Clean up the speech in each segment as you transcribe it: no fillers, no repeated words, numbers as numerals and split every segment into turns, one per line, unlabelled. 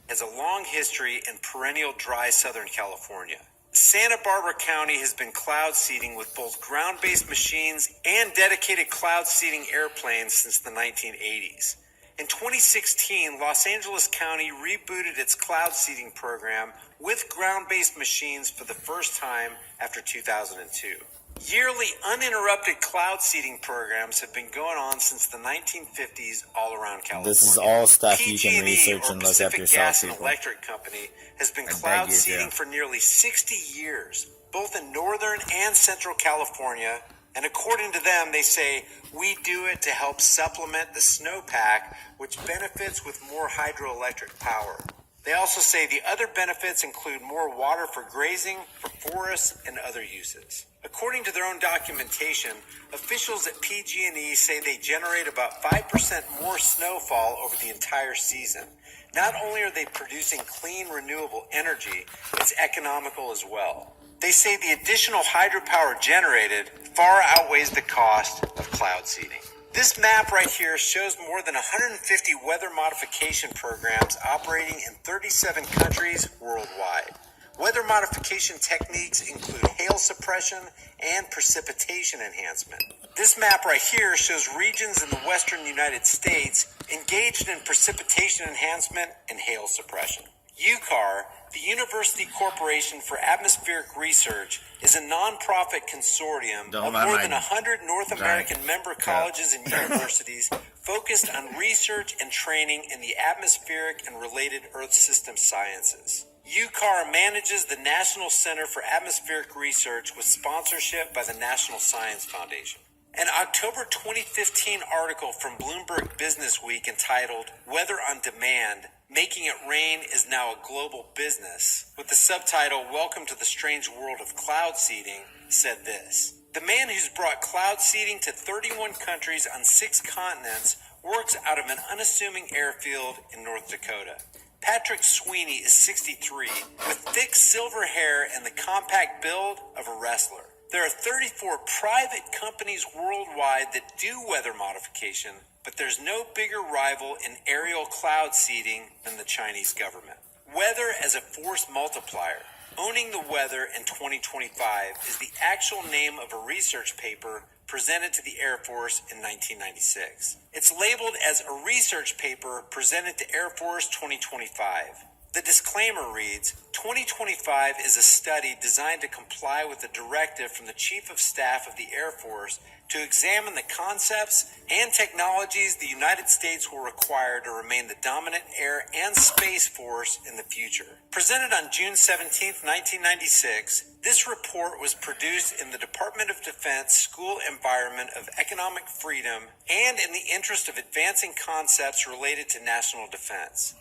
has a long history in perennial dry Southern California. Santa Barbara County has been cloud seeding with both ground-based machines and dedicated cloud seeding airplanes since the 1980s. In 2016, Los Angeles County rebooted its cloud seeding program with ground-based machines for the first time after 2002. Yearly uninterrupted cloud seeding programs have been going on since the 1950s all around California.
This is all stuff you can
PG&E,
research
or
and look up
Pacific
yourself,
Gas and
people.
Electric Company, has been
I beg
cloud
you
seeding
to.
for nearly 60 years, both in Northern and Central California. And according to them, they say, we do it to help supplement the snowpack, which benefits with more hydroelectric power. They also say the other benefits include more water for grazing, for forests, and other uses. According to their own documentation, officials at PG&E say they generate about 5% more snowfall over the entire season. Not only are they producing clean, renewable energy, it's economical as well. They say the additional hydropower generated far outweighs the cost of cloud seeding. This map right here shows more than 150 weather modification programs operating in 37 countries worldwide. Weather modification techniques include hail suppression and precipitation enhancement. This map right here shows regions in the western United States engaged in precipitation enhancement and hail suppression. UCAR, the University Corporation for Atmospheric Research, is a nonprofit consortium of more than 100 North American member colleges and universities focused on research and training in the atmospheric and related Earth system sciences. UCAR manages the National Center for Atmospheric Research with sponsorship by the National Science Foundation. An October 2015 article from Bloomberg Businessweek entitled Weather on Demand, Making It Rain is Now a Global Business, with the subtitle Welcome to the Strange World of Cloud Seeding, said this. The man who's brought cloud seeding to 31 countries on 6 continents works out of an unassuming airfield in North Dakota. Patrick Sweeney is 63, with thick silver hair and the compact build of a wrestler. There are 34 private companies worldwide that do weather modification, but there's no bigger rival in aerial cloud seeding than the Chinese government. Weather as a force multiplier. Owning the Weather in 2025 is the actual name of a research paper presented to the Air Force in 1996. It's labeled as a research paper presented to Air Force 2025. The disclaimer reads, 2025 is a study designed to comply with a directive from the Chief of Staff of the Air Force to examine the concepts and technologies the United States will require to remain the dominant air and space force in the future. Presented on June 17, 1996, this report was produced in the Department of Defense School Environment of Economic Freedom and in the interest of advancing concepts related to national defense.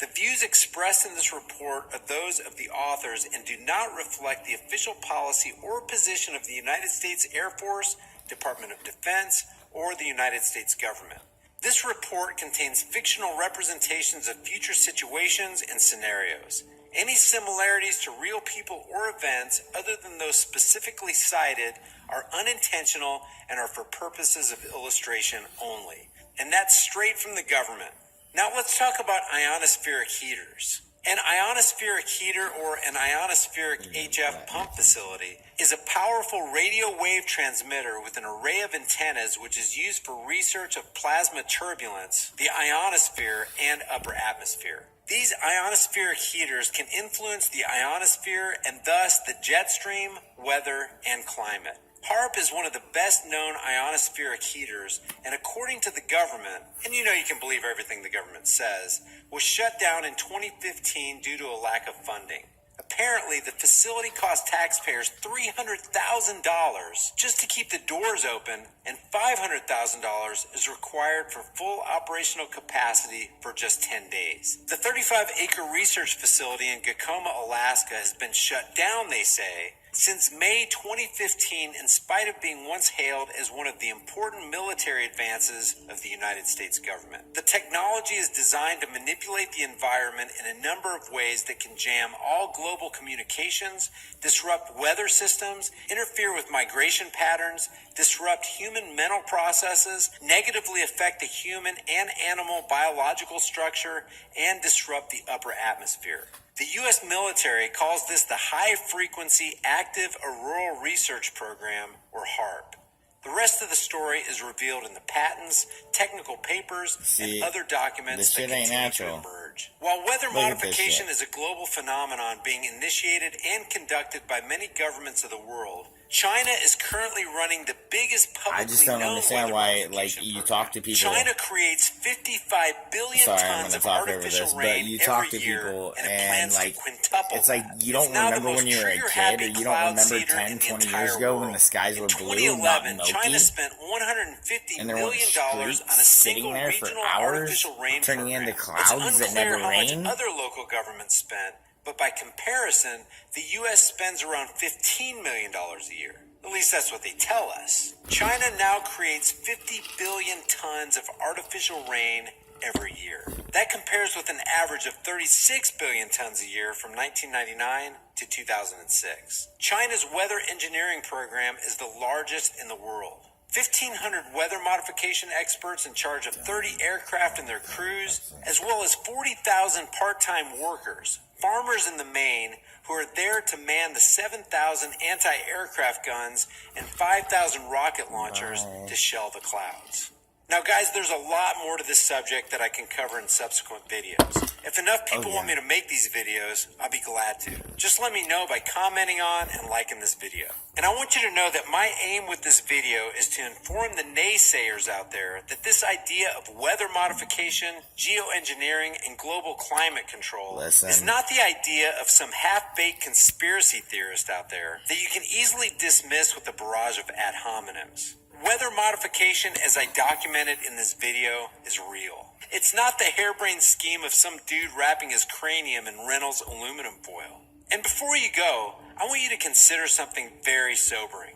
The views expressed in this report are those of the authors and do not reflect the official policy or position of the United States Air Force, Department of Defense, or the United States government. This report contains fictional representations of future situations and scenarios. Any similarities to real people or events other than those specifically cited are unintentional and are for purposes of illustration only. And that's straight from the government. Now let's talk about ionospheric heaters. An ionospheric heater, or an ionospheric HF pump facility, is a powerful radio wave transmitter with an array of antennas which is used for research of plasma turbulence, the ionosphere, and upper atmosphere. These ionospheric heaters can influence the ionosphere and thus the jet stream, weather, and climate. HAARP is one of the best-known ionospheric heaters, and according to the government, and you know you can believe everything the government says, was shut down in 2015 due to a lack of funding. Apparently, the facility cost taxpayers $300,000 just to keep the doors open, and $500,000 is required for full operational capacity for just 10 days. The 35-acre research facility in Gacoma, Alaska has been shut down, they say, since May 2015, in spite of being once hailed as one of the important military advances of the United States government. The technology is designed to manipulate the environment in a number of ways that can jam all global communications, disrupt weather systems, interfere with migration patterns, disrupt human mental processes, negatively affect the human and animal biological structure, and disrupt the upper atmosphere. The U.S. military calls this the High Frequency Active Auroral Research Program, or HAARP. The rest of the story is revealed in the patents, technical papers, and other documents that continue to emerge. While weather modification is a global phenomenon being initiated and conducted by many governments of the world, China is currently running the biggest publicly known
I just don't understand why, like, you talk to people.
China creates 55 billion tons of artificial rain every year, and it plans to quintuple.
It's like you don't remember when you were a kid, or you don't remember 10, 20 years ago when the skies were blue, not milky,
China spent $150 million on a single regional artificial rain
turning
program.
into clouds that never rain.
Other local governments spent, but by comparison, the U.S. spends around $15 million a year. At least that's what they tell us. China now creates 50 billion tons of artificial rain every year. That compares with an average of 36 billion tons a year from 1999 to 2006. China's weather engineering program is the largest in the world. 1,500 weather modification experts in charge of 30 aircraft and their crews, as well as 40,000 part-time workers, farmers in the main, who are there to man the 7,000 anti-aircraft guns and 5,000 rocket launchers to shell the clouds. Now, guys, there's a lot more to this subject that I can cover in subsequent videos. If enough people want me to make these videos, I'll be glad to. Just let me know by commenting on and liking this video. And I want you to know that my aim with this video is to inform the naysayers out there that this idea of weather modification, geoengineering, and global climate control is not the idea of some half-baked conspiracy theorist out there that you can easily dismiss with a barrage of ad hominems. Weather modification, as I documented in this video, is real. It's not the harebrained scheme of some dude wrapping his cranium in Reynolds aluminum foil. And before you go, I want you to consider something very sobering.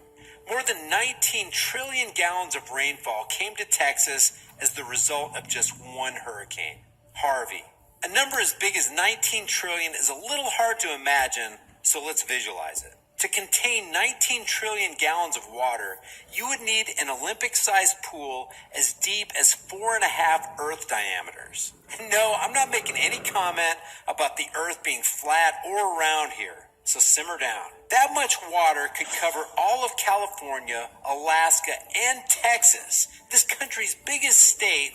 More than 19 trillion gallons of rainfall came to Texas as the result of just one hurricane, Harvey. A number as big as 19 trillion is a little hard to imagine, so let's visualize it. To contain 19 trillion gallons of water, you would need an Olympic-sized pool as deep as 4.5 Earth diameters. No, I'm not making any comment about the Earth being flat or round here, so simmer down. That much water could cover all of California, Alaska, and Texas, this country's biggest states,